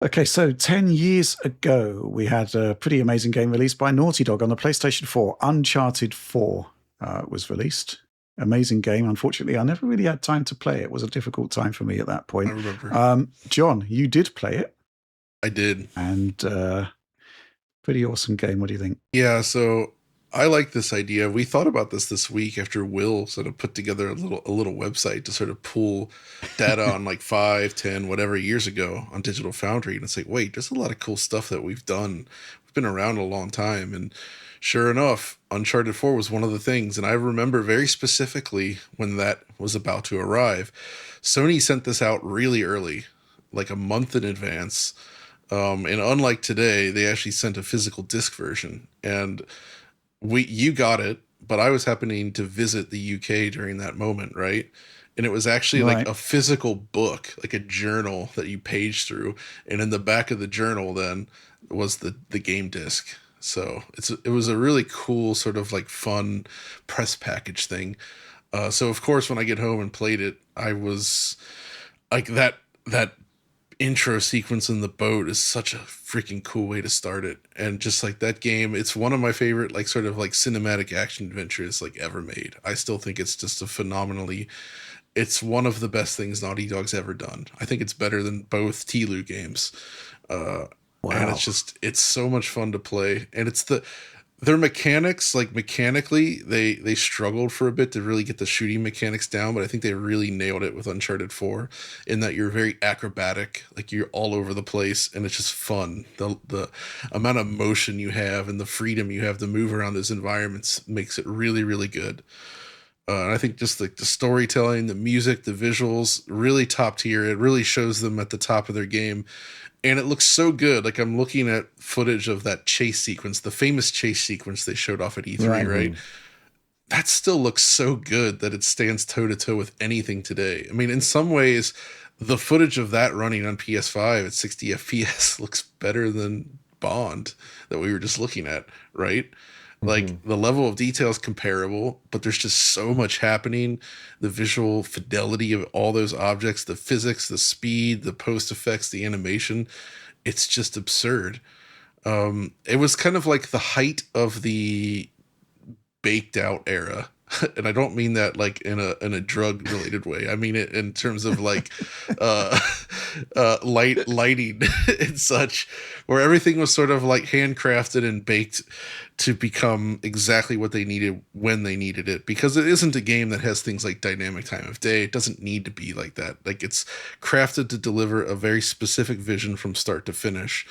Okay, so 10 years ago, we had a pretty amazing game released by Naughty Dog on the PlayStation 4. Uncharted 4 was released. Amazing game. Unfortunately, I never really had time to play it. It was a difficult time for me at that I point. remember. John, you did play it, I did. and pretty awesome game. What do you think? Yeah, so I like this idea. We thought about this week after Will sort of put together a little website to sort of pull data on like 5, 10, whatever years ago on Digital Foundry. And it's like, wait, there's a lot of cool stuff that we've done. We've been around a long time. And sure enough, Uncharted 4 was one of the things. And I remember very specifically when that was about to arrive. Sony sent this out really early, like a month in advance. And unlike today, they actually sent a physical disc version. And you got it, but I was happening to visit the UK during that moment, right? And it was actually like Right. a physical book, like a journal that you page through, and in the back of the journal then was the game disc. So it was a really cool sort of like fun press package thing. So of course when I get home and played it, I was like that intro sequence in the boat is such a freaking cool way to start it. And just like that game, it's one of my favorite like sort of like cinematic action adventures like ever made. I still think it's just a phenomenally, it's one of the best things Naughty Dog's ever done. I think it's better than both Tlu games. uh and Wow. it's so much fun to play. And it's their mechanics, like mechanically, they struggled for a bit to really get the shooting mechanics down, but I think they really nailed it with Uncharted 4 in that you're very acrobatic, like you're all over the place and it's just fun. The amount of motion you have and the freedom you have to move around those environments makes it really really good. And I think just like the storytelling, the music, the visuals, really top tier. It really shows them at the top of their game. And it looks so good. Like I'm looking at footage of that chase sequence, the famous chase sequence they showed off at E3, Right. right? Mhm. That still looks so good that it stands toe to toe with anything today. I mean, in some ways, the footage of that running on PS5 at 60 FPS looks better than Bond that we were just looking at, right? Like Mhm. the level of detail is comparable, but there's just so much happening. The visual fidelity of all those objects, the physics, the speed, the post effects, the animation, it's just absurd. It was kind of like the height of the baked out era. And I don't mean that like in a drug related way. I mean it in terms of like uh lighting and such, where everything was sort of like handcrafted and baked to become exactly what they needed when they needed it, because it isn't a game that has things like dynamic time of day. It doesn't need to be like that. Like it's crafted to deliver a very specific vision from start to finish.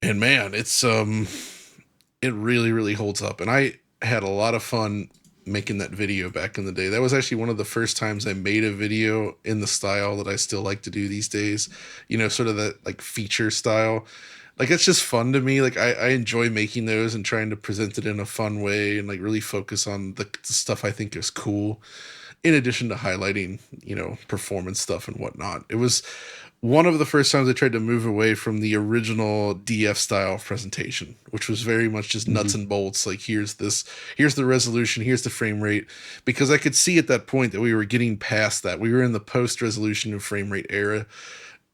And man, it really really holds up. And I had a lot of fun making that video back in the day. That was actually one of the first times I made a video in the style that I still like to do these days, sort of that like feature style. Like it's just fun to me. Like I enjoy making those and trying to present it in a fun way and like really focus on the stuff I think is cool, in addition to highlighting, performance stuff and whatnot. It was one of the first times I tried to move away from the original DF style of presentation, which was very much just nuts Mhm. and bolts. Like, here's the resolution, here's the frame rate. Because I could see at that point that we were getting past that. We were in the post resolution and frame rate era.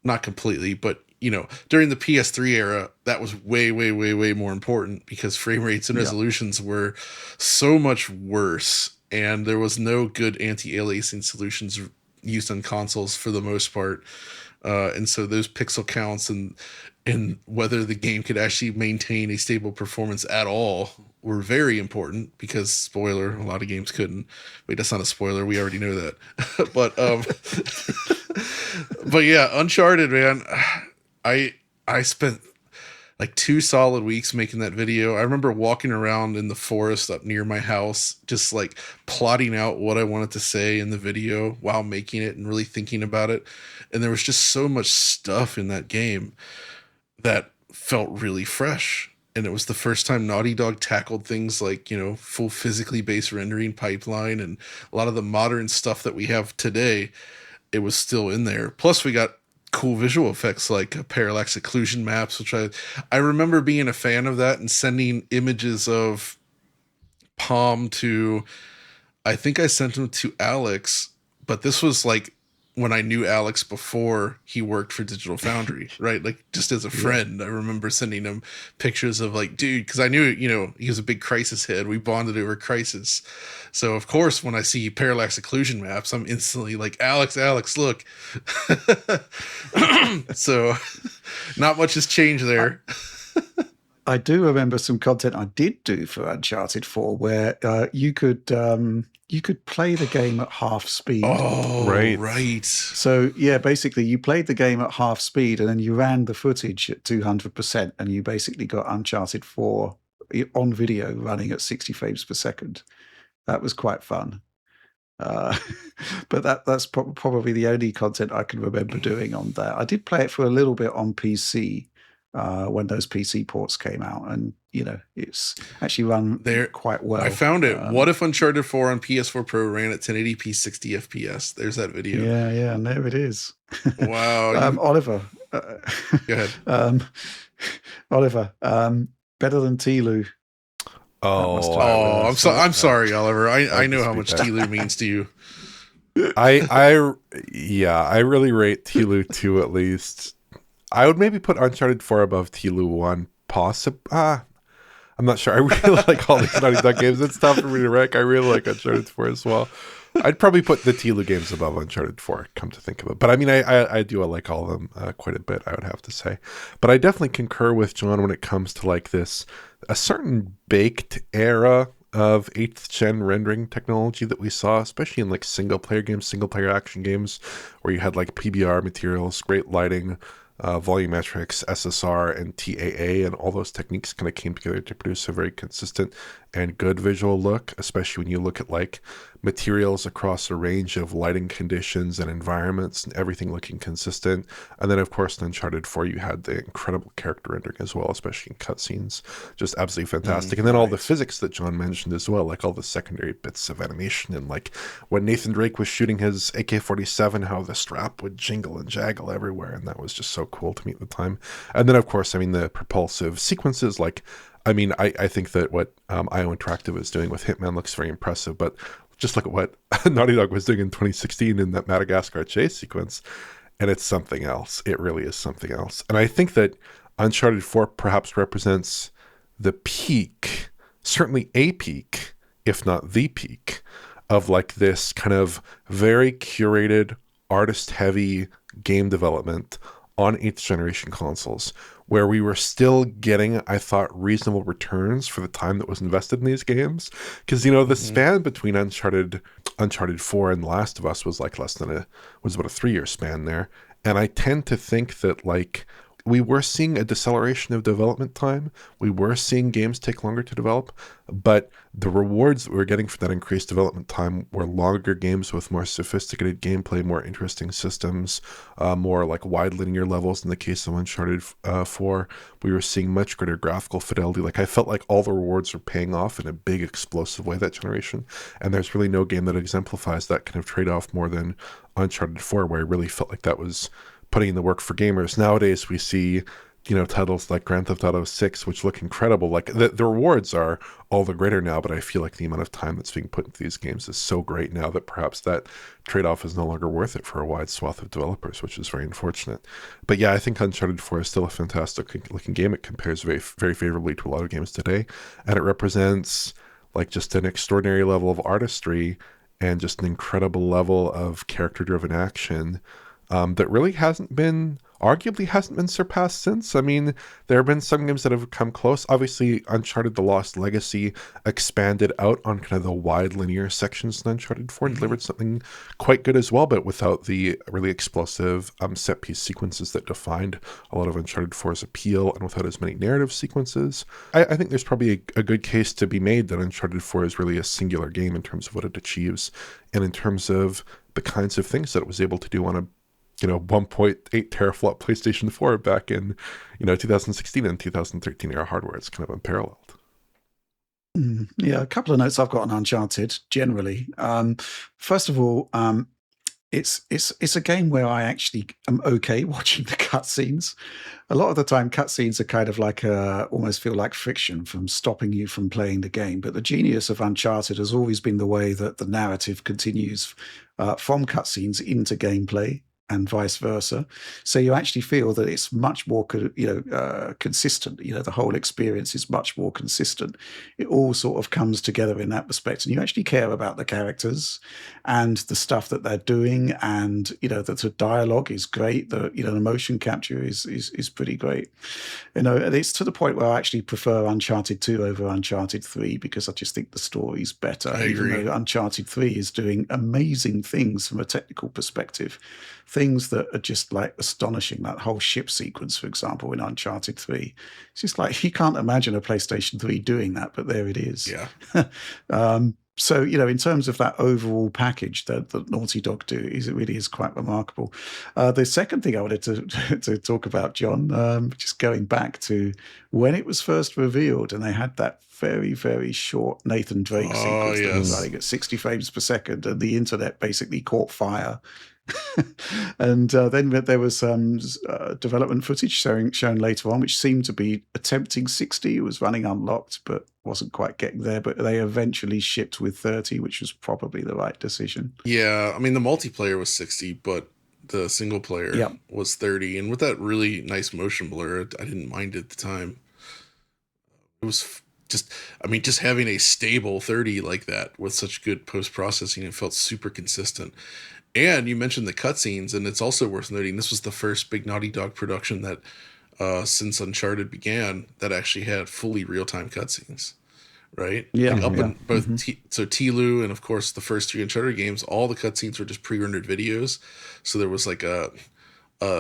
Not completely, but during the PS3 era, that was way, way, way, way more important because frame rates and Yeah. resolutions were so much worse. And there was no good anti-aliasing solutions used on consoles for the most part. And so those pixel counts and whether the game could actually maintain a stable performance at all were very important, because spoiler, a lot of games couldn't. Wait, that's not a spoiler. We already know that. but but yeah, Uncharted, man. I spent like 2 solid weeks making that video. I remember walking around in the forest up near my house, just like plotting out what I wanted to say in the video while making it and really thinking about it. And there was just so much stuff in that game that felt really fresh. And it was the first time Naughty Dog tackled things like, full physically based rendering pipeline and a lot of the modern stuff that we have today. It was still in there. Plus, we got cool visual effects like parallax occlusion maps, which I remember being a fan of that and sending images of Palm to, I think I sent them to Alex, but this was like when I knew Alex before he worked for Digital Foundry, right? Like just as a Yeah. friend, I remember sending him pictures of like, dude, because I knew, he was a big Crisis head. We bonded over Crisis. So of course, when I see parallax occlusion maps, I'm instantly like, Alex, look. So not much has changed I, there. I do remember some content I did do for Uncharted 4 where you could play the game at half speed. Oh, Right. right. So yeah, basically you played the game at half speed and then you ran the footage at 200% and you basically got Uncharted 4 on video running at 60 frames per second. That was quite fun. Uh, but that's probably the only content I can remember doing on that. I did play it for a little bit on PC when those PC ports came out, and it's actually run There, quite well. I found it. What if Uncharted 4 on PS4 Pro ran at 1080p 60 FPS? There's that video. Yeah, and there it is. Wow. Oliver, Go ahead. Oliver, better than Tilu. Oh, I'm sorry, Oliver. I know how much that. Tilu means to you. I really rate Tilu 2 at least. I would maybe put Uncharted 4 above Tilu 1. I'm not sure. I really like all these Naughty Dog games. It's tough for me to rank. I really like Uncharted 4 as well. I'd probably put the Tilu games above Uncharted 4, come to think of it. But I mean, I do like all of them quite a bit, I would have to say. But I definitely concur with John when it comes to like this, a certain baked era of 8th gen rendering technology that we saw, especially in like single player games, single player action games, where you had like PBR materials, great lighting, volumetrics, SSR, and TAA, and all those techniques kind of came together to produce a very consistent and good visual look, especially when you look at like materials across a range of lighting conditions and environments and everything looking consistent. And then of course in Uncharted 4 you had the incredible character rendering as well, especially in cutscenes, just absolutely fantastic. And then all the physics that John mentioned as well, like all the secondary bits of animation, and like when Nathan Drake was shooting his AK-47, how the strap would jingle and jaggle everywhere, and that was just so cool to me at the time. And then of course, I mean, the propulsive sequences, like I think that what IO Interactive is doing with Hitman looks very impressive, but just look at what Naughty Dog was doing in 2016 in that Madagascar chase sequence, and it's something else. It really is something else. And I think that Uncharted 4 perhaps represents the peak, certainly a peak, if not the peak, of like this kind of very curated, artist-heavy game development on 8th generation consoles, where we were still getting, I thought, reasonable returns for the time that was invested in these games. Because, the span between Uncharted 4 and The Last of Us was like was about a 3-year span there. And I tend to think that like we were seeing a deceleration of development time. We were seeing games take longer to develop, but the rewards that we were getting for that increased development time were longer games with more sophisticated gameplay, more interesting systems, more like wide linear levels. In the case of Uncharted 4, we were seeing much greater graphical fidelity. Like I felt like all the rewards were paying off in a big, explosive way that generation. And there's really no game that exemplifies that kind of trade-off more than Uncharted 4, where I really felt like that was putting in the work for gamers. Nowadays, we see, titles like Grand Theft Auto 6, which look incredible. Like the rewards are all the greater now, but I feel like the amount of time that's being put into these games is so great now that perhaps that trade-off is no longer worth it for a wide swath of developers, which is very unfortunate. But yeah, I think Uncharted 4 is still a fantastic looking game. It compares very, very favorably to a lot of games today, and it represents like just an extraordinary level of artistry and just an incredible level of character-driven action that really arguably hasn't been surpassed since. I mean, there have been some games that have come close. Obviously, Uncharted: The Lost Legacy expanded out on kind of the wide linear sections in Uncharted 4 and delivered something quite good as well, but without the really explosive set-piece sequences that defined a lot of Uncharted 4's appeal, and without as many narrative sequences. I think there's probably a good case to be made that Uncharted 4 is really a singular game in terms of what it achieves, and in terms of the kinds of things that it was able to do on a 1.8 teraflop PlayStation 4 back in 2016 and 2013 era hardware. It's kind of unparalleled. Yeah, a couple of notes I've got on Uncharted generally. First of all, it's a game where I actually am okay watching the cutscenes. A lot of the time, cutscenes are kind of like almost feel like friction from stopping you from playing the game. But the genius of Uncharted has always been the way that the narrative continues from cutscenes into gameplay and vice versa. So you actually feel that it's much more, consistent. The whole experience is much more consistent. It all sort of comes together in that respect, and you actually care about the characters and the stuff that they're doing, and that the dialogue is great. The motion capture is pretty great. And it's to the point where I actually prefer Uncharted 2 over Uncharted 3 because I just think the story's better. I agree. Even though Uncharted 3 is doing amazing things from a technical perspective. Things that are just like astonishing. That whole ship sequence, for example, in Uncharted 3. It's just like you can't imagine a PlayStation 3 doing that, but there it is. Yeah. So, in terms of that overall package that Naughty Dog do, it really is quite remarkable. The second thing I wanted to talk about, John, just going back to when it was first revealed and they had that very, very short Nathan Drake sequence that was running at 60 frames per second, and the internet basically caught fire. And then there was development footage shown later on, which seemed to be attempting 60. It was running unlocked, but wasn't quite getting there. But they eventually shipped with 30, which was probably the right decision. Yeah, I mean, the multiplayer was 60, but the single player was 30. And with that really nice motion blur, I didn't mind it at the time. It was just having a stable 30 like that with such good post-processing, it felt super consistent. And you mentioned the cutscenes, and it's also worth noting this was the first big Naughty Dog production that, since Uncharted began, that actually had fully real-time cutscenes, right? Yeah, in both Tilu and of course the first 3 Uncharted games, all the cutscenes were just pre-rendered videos, so there was like a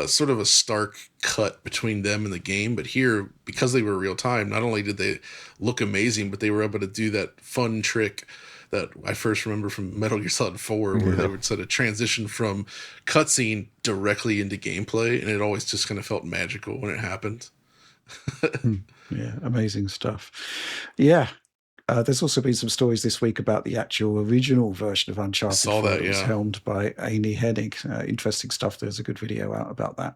sort of a stark cut between them and the game. But here, because they were real-time, not only did they look amazing, but they were able to do that fun trick that I first remember from Metal Gear Solid 4, where they would sort of transition from cutscene directly into gameplay, and it always just kind of felt magical when it happened. Yeah, amazing stuff. Yeah. There's also been some stories this week about the actual original version of Uncharted. I saw that, was helmed by Amy Hennig. Interesting stuff. There's a good video out about that.